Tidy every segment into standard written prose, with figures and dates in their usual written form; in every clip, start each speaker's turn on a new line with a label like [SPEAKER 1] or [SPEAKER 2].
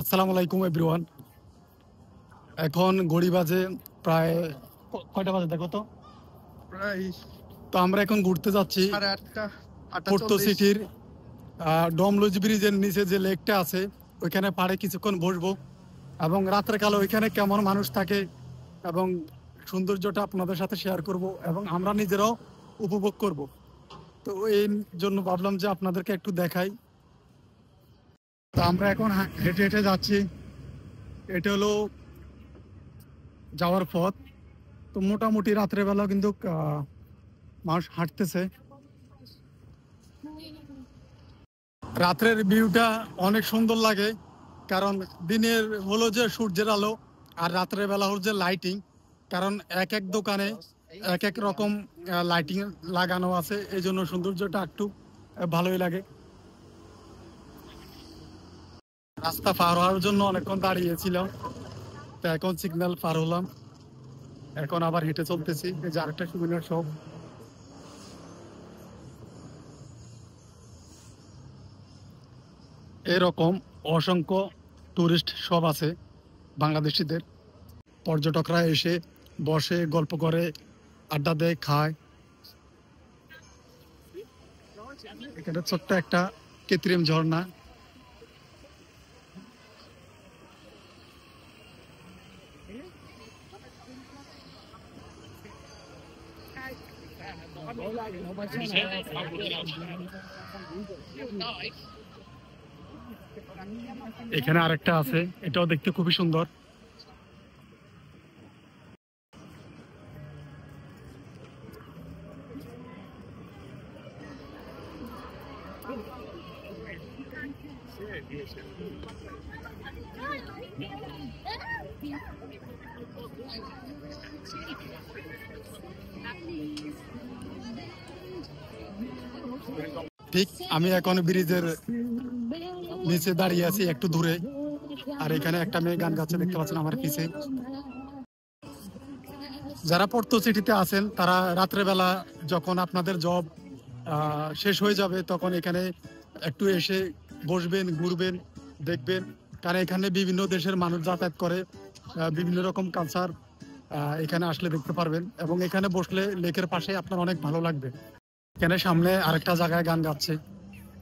[SPEAKER 1] আসসালামু আলাইকুম এভরিওয়ান। এখন ঘড়ি বাজে প্রায় কয়টা বাজে দেখো তো।
[SPEAKER 2] প্রায়
[SPEAKER 1] তো আমরা এখন ঘুরতে যাচ্ছি
[SPEAKER 2] 8:30
[SPEAKER 1] পোর্তো
[SPEAKER 2] 8:40।
[SPEAKER 1] সিটির ডমলুজ ব্রিজের নিচে যে লেকটা আছে ওইখানে পাড়ে কিছুক্ষণ বসবো এবং রাত্রে কালে ওইখানে কেমন মানুষ থাকে এবং সৌন্দর্যটা আপনাদের সাথে শেয়ার করব এবং আমরা নিজেরাও উপভোগ করব। তো এই জন্য ভাবলাম যে আপনাদেরকে একটু দেখাই। তো আমরা এখন হেঁটে হেঁটে যাচ্ছি, এটা হলো যাওয়ার পথ। তো মোটামুটি রাত্রেবেলা কিন্তু মানুষ হাঁটতেছে। রাত্রের ভিউটা অনেক সুন্দর লাগে, কারণ দিনের হলো যে সূর্যের আলো আর রাত্রের বেলা হলো যে লাইটিং। কারণ এক এক দোকানে এক এক রকম লাইটিং লাগানো আছে, এই জন্য সৌন্দর্যটা একটু ভালোই লাগে। রাস্তা পার হওয়ার জন্য অনেকক্ষণ দাঁড়িয়েছিলাম, তো এখন সিগন্যাল পার হলাম, এখন আবার হেঁটে চলতেছি। এই যে আরেকটা সুবিধার সব এরকম অসংখ্য টুরিস্ট সব আছে বাংলাদেশিদের। পর্যটকরা এসে বসে গল্প করে, আড্ডা দেয়, খায়। এখানে ছোট্ট একটা কৃত্রিম ঝর্ণা। এখানে আরেকটা আছে, এটাও দেখতে খুবই সুন্দর। ঠিক আমি এখন ব্রিজের নিচে দাঁড়িয়ে আছি একটু দূরে, আর এখানে একটা মেয়ে গান গাচ্ছে, দেখতে পাচ্ছেন আমার পিছে। যারা পোর্তো সিটিতে আছেন তারা রাত্রেবেলা যখন আপনাদের জব শেষ হয়ে যাবে তখন এখানে একটু এসে বসবেন, ঘুরবেন, দেখবেন। কারণ এখানে বিভিন্ন দেশের মানুষ যাতায়াত করে, বিভিন্ন রকম কালচার এখানে আসলে দেখতে পারবেন এবং এখানে বসলে লেকের পাশে আপনার অনেক ভালো লাগবে। এখানে সামনে আরেকটা জায়গায় গান গাচ্ছে।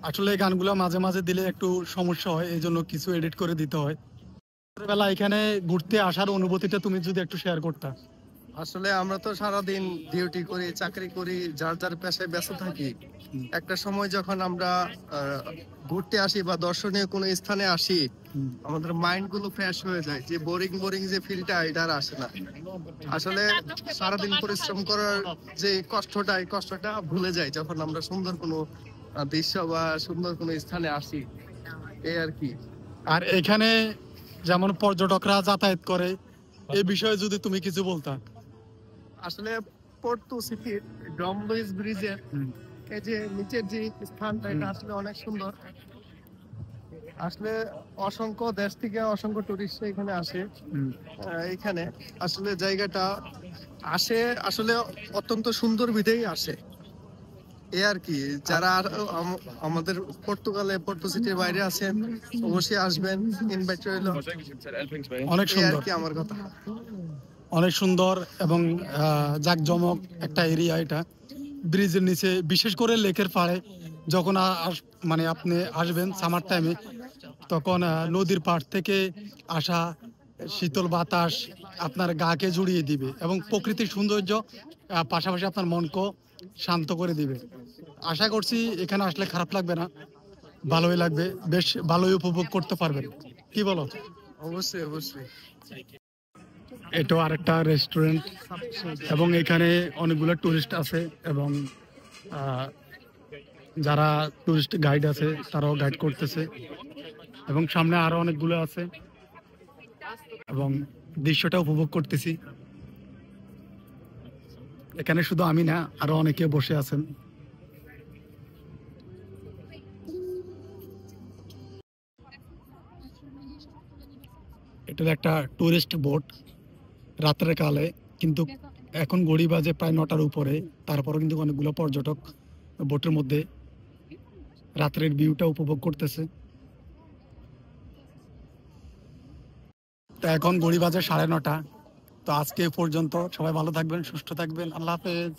[SPEAKER 1] আসলে এই গানগুলো মাঝে মাঝে দিলে একটু সমস্যা হয়, এই জন্য কিছু এডিট করে দিতে হয়। বেলা এখানে ঘুরতে আসার অনুভূতিটা তুমি যদি একটু শেয়ার করতা।
[SPEAKER 2] আসলে আমরা তো সারাদিন ডিউটি করি, চাকরি করি, যার যার পেশায় ব্যস্ত থাকি। একটা সময় যখন আমরা ঘুরতে আসি বা দর্শনীয় কোনো স্থানে আসি, আমাদের মাইন্ড গুলো ফ্রেশ হয়ে যায়। যে বোরিং বোরিং যে ফিলটা এটা আর আসে না। আসলে সারাদিন পরিশ্রম করার যে কষ্টটা, এই কষ্টটা ভুলে যায় যখন আমরা সুন্দর কোনো দৃশ্য বা সুন্দর কোনো স্থানে আসি, এই আর কি।
[SPEAKER 1] আর এখানে যেমন পর্যটকরা যাতায়াত করে, এই বিষয়ে যদি তুমি কিছু বলতা।
[SPEAKER 2] আসলে পোর্তো সিটির ডমলুইস ব্রিজের এই যে নিচের যে স্থানটা, এটা আসলে অনেক সুন্দর। আসলে অসংখ্য দেশ থেকে অসংখ্য টুরিস্ট এখানে আসে। এখানে আসলে জায়গাটা আসে আসলে অত্যন্ত সুন্দর বিধেই আসে, এ আর কি। যারা আমাদের পর্তুগালে পোর্তো সিটির বাইরে আছেন অবশ্যই আসবেন, ইনভাইট রইল।
[SPEAKER 1] অনেক
[SPEAKER 2] এই আর
[SPEAKER 1] সুন্দর,
[SPEAKER 2] কি আমার কথা।
[SPEAKER 1] অনেক সুন্দর এবং জাঁকজমক একটা এরিয়া এটা। ব্রিজের নিচে বিশেষ করে লেকের পাড়ে যখন মানে আপনি আসবেন সামার টাইমে, তখন নদীর পাড় থেকে আসা শীতল বাতাস আপনার গাকে জুড়িয়ে দিবে এবং প্রকৃতির সৌন্দর্য পাশাপাশি আপনার মনকেও শান্ত করে দিবে। আশা করছি এখানে আসলে খারাপ লাগবে না, ভালোই লাগবে, বেশ ভালোই উপভোগ করতে পারবেন। কি বলো?
[SPEAKER 2] অবশ্যই অবশ্যই।
[SPEAKER 1] এটাও আরেকটা রেস্টুরেন্ট এবং এখানে অনেকগুলো টুরিস্ট আছে এবং যারা টুরিস্ট গাইড আছে তারাও গাইড করতেছে এবং সামনে আরো অনেকগুলো আছে এবং দৃশ্যটা উপভোগ করতেছি। এখানে শুধু আমি না, আরো অনেকে বসে আছেন। এটা একটা টুরিস্ট বোট রাত্রের কালে, কিন্তু এখন ঘড়ি বাজে প্রায় 9টার উপরে, তারপরও কিন্তু অনেকগুলো পর্যটক বোটের মধ্যে রাত্রের ভিউটা উপভোগ করতেছে। তো এখন ঘড়ি বাজে 9:30। তো আজকে এ পর্যন্ত, সবাই ভালো থাকবেন, সুস্থ থাকবেন, আল্লাহ হাফেজ।